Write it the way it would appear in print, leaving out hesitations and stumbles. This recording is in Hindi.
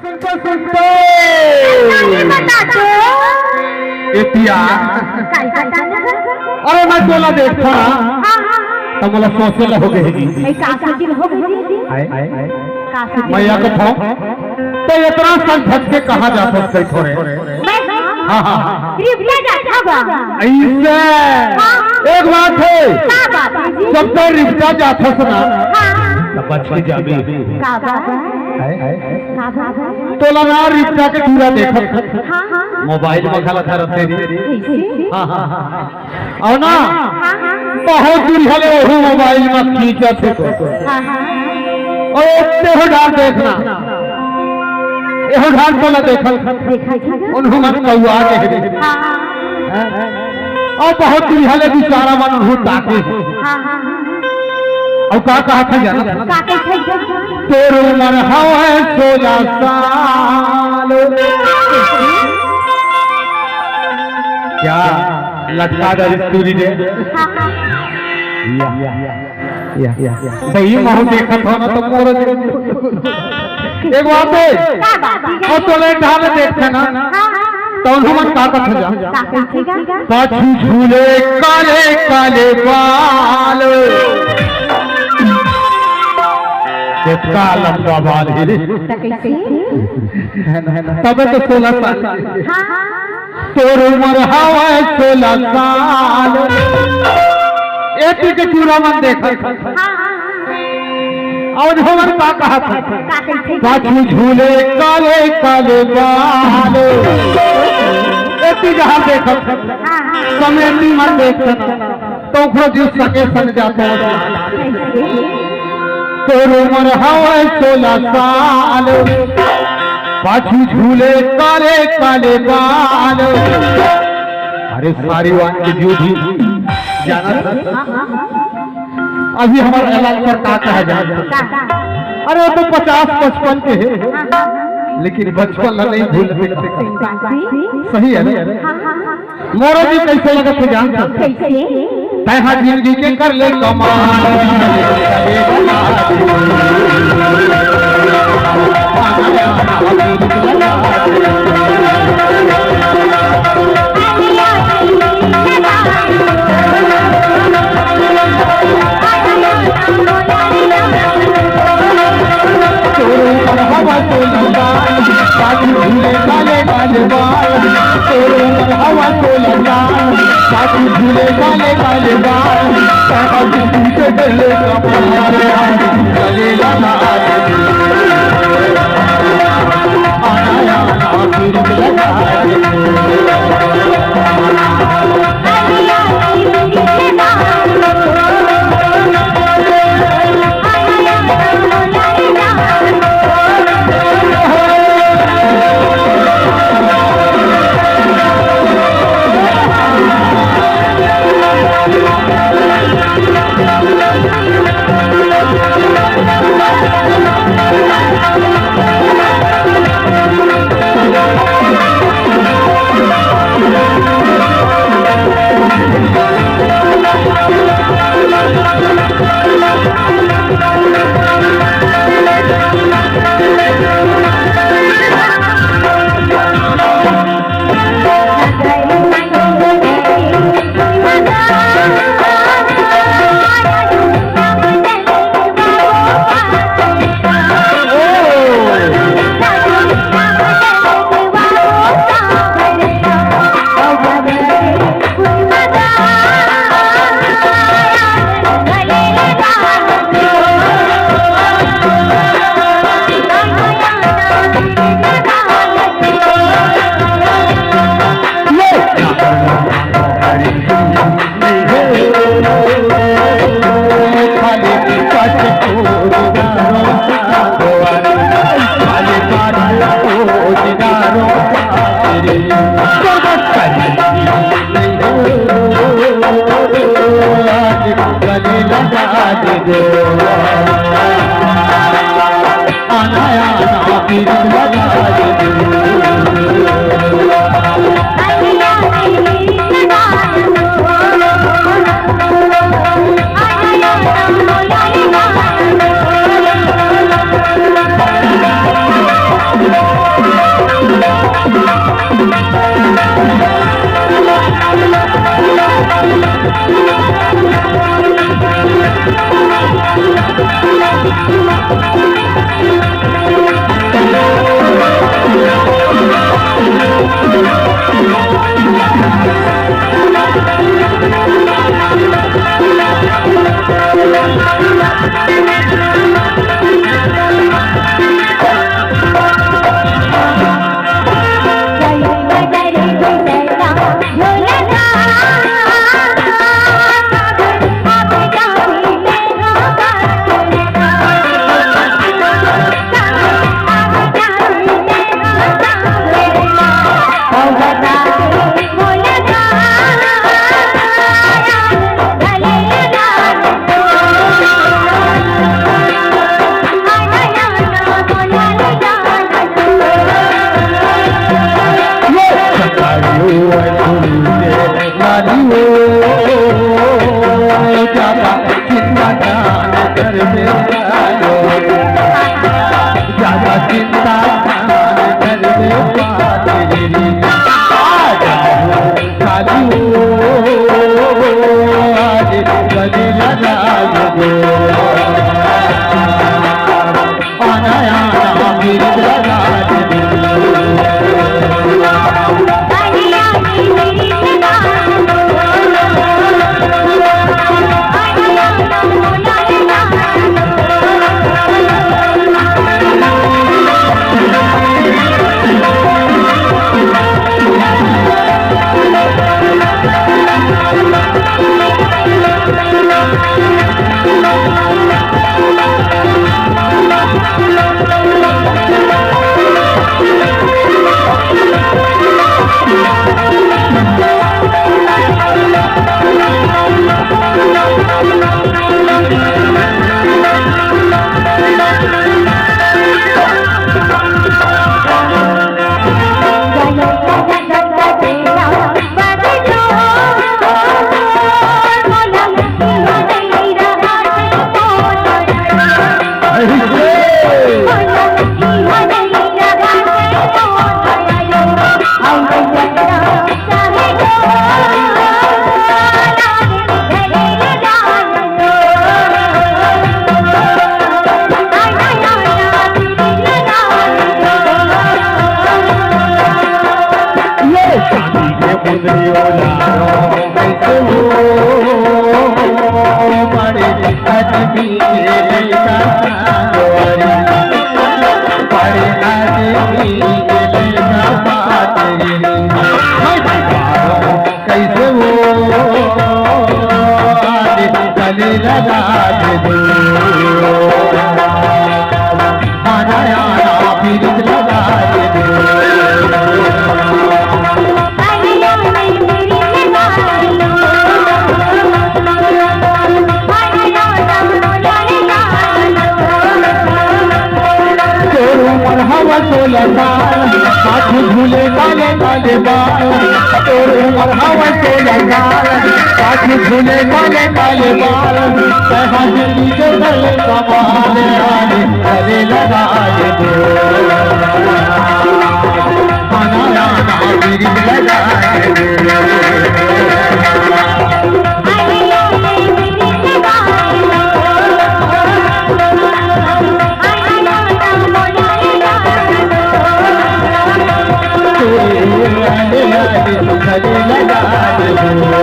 सुनते अरे मैं बोला देखता तो मला सोचेला हो गई मैया को था तो इतना सन भज के कहा जा सकते थोड़े ऐसे एक बात है जब तो रिश्ता जाता सुना बच के जाबी तो लगा रिश्ता के पूरा देखा मोबाइल में खला था तेरी और ना बहुत दूर हले वो मोबाइल में खींचा थे और इतने हो डाल देखना ये डाल तो ना देखा उन्होंने कौआ के और बहुत दूर हले बेचारा मन हो ताके और का कहा था जाना तेरे उम्र है 16 साल क्या लटका दे स्टोरी दे सही महू देखा था ना तो मोर एक बात है और तोले ढाल देखते ना तो हम का कथा जा पाछू झूले काले काले बाल कितना लंबा बाल है तब तो 16 साल तोर उम्र हवा 16 साल एक के चूड़ा मन देखा और हमर का कहा था पाछू झूले काले काले बाल एक जहां देखा समय मन देखता तो खो जिस सके सन जाता तोर उम्र हवा 16 साल पाछू झूले काले काले बाल अरे सारी वान की जो भी जाना अभी हमारा ऐलान पर का कहा जाए अरे तो 50-55 के है लेकिन बचपन नहीं भूल सकते सही है ना मोरो जी कैसे लगा थे जान तैहा जिंदगी के कर ले कमाल झूले काले काले बाल हवा तो लगा झूले काले काले बाल चले Yeah. कैसे वो गले लगा दे आना आना फिर लगा दे हवा तो लगा हाथ झूले काले काले बाल तोर उमर हवा तो लगा हाथ झूले काले काले बाल कहा जल्दी के गले कमाल आने गले लगा दे आना आना मेरी लगा लगा